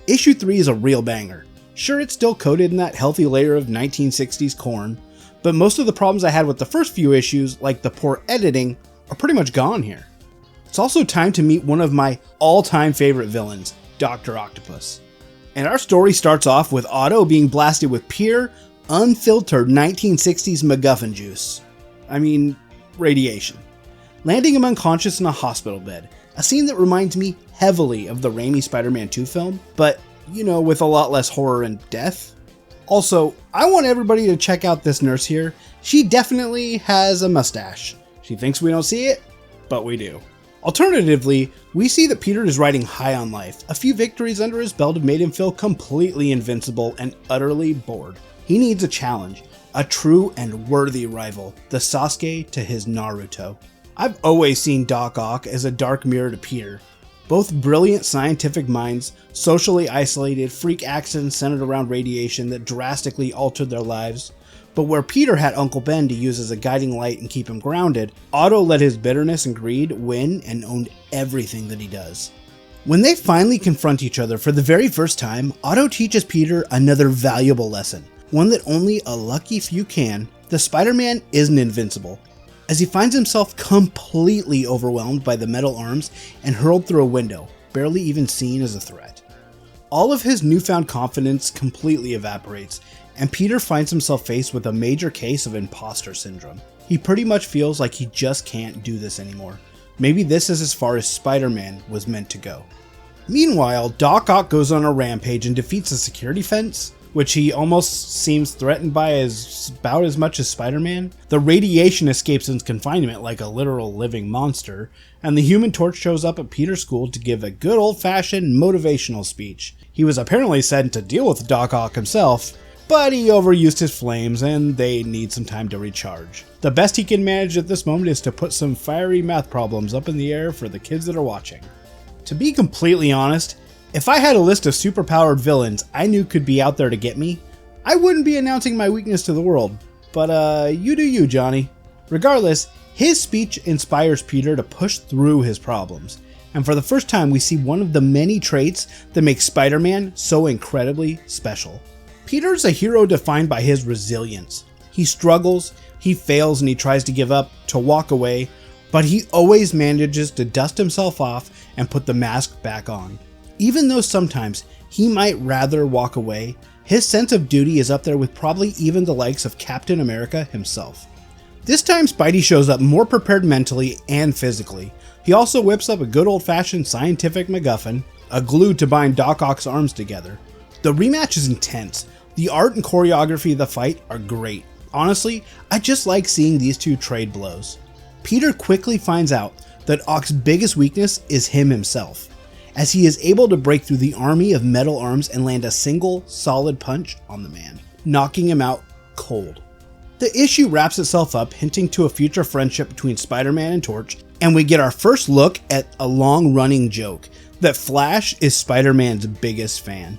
Issue 3 is a real banger. Sure, it's still coated in that healthy layer of 1960s corn, but most of the problems I had with the first few issues, like the poor editing, are pretty much gone here. It's also time to meet one of my all-time favorite villains, Doctor Octopus. And our story starts off with Otto being blasted with pure, unfiltered 1960s MacGuffin juice. I mean, radiation. Landing him unconscious in a hospital bed, a scene that reminds me heavily of the Raimi Spider-Man 2 film, but, with a lot less horror and death. Also, I want everybody to check out this nurse here. She definitely has a mustache. She thinks we don't see it, but we do. Alternatively, we see that Peter is riding high on life. A few victories under his belt have made him feel completely invincible and utterly bored. He needs a challenge, a true and worthy rival, the Sasuke to his Naruto. I've always seen Doc Ock as a dark mirror to Peter. Both brilliant scientific minds, socially isolated, freak accidents centered around radiation that drastically altered their lives. But where Peter had Uncle Ben to use as a guiding light and keep him grounded, Otto let his bitterness and greed win and owned everything that he does. When they finally confront each other for the very first time, Otto teaches Peter another valuable lesson, one that only a lucky few can. The Spider-Man isn't invincible, as he finds himself completely overwhelmed by the metal arms and hurled through a window, barely even seen as a threat. All of his newfound confidence completely evaporates, and Peter finds himself faced with a major case of imposter syndrome. He pretty much feels like he just can't do this anymore. Maybe this is as far as Spider-Man was meant to go. Meanwhile, Doc Ock goes on a rampage and defeats a security fence, which he almost seems threatened by about as much as Spider-Man. The radiation escapes its confinement like a literal living monster, and the Human Torch shows up at Peter's school to give a good old-fashioned motivational speech. He was apparently sent to deal with Doc Ock himself, but he overused his flames and they need some time to recharge. The best he can manage at this moment is to put some fiery math problems up in the air for the kids that are watching. To be completely honest, if I had a list of superpowered villains I knew could be out there to get me, I wouldn't be announcing my weakness to the world. But you do you, Johnny. Regardless, his speech inspires Peter to push through his problems. And for the first time we see one of the many traits that make Spider-Man so incredibly special. Peter's a hero defined by his resilience. He struggles, he fails, and he tries to give up, to walk away, but he always manages to dust himself off and put the mask back on. Even though sometimes he might rather walk away, his sense of duty is up there with probably even the likes of Captain America himself. This time Spidey shows up more prepared mentally and physically. He also whips up a good old-fashioned scientific MacGuffin, a glue to bind Doc Ock's arms together. The rematch is intense. The art and choreography of the fight are great. Honestly, I just like seeing these two trade blows. Peter quickly finds out that Ock's biggest weakness is him himself, as he is able to break through the army of metal arms and land a single, solid punch on the man, knocking him out cold. The issue wraps itself up, hinting to a future friendship between Spider-Man and Torch, and we get our first look at a long-running joke that Flash is Spider-Man's biggest fan.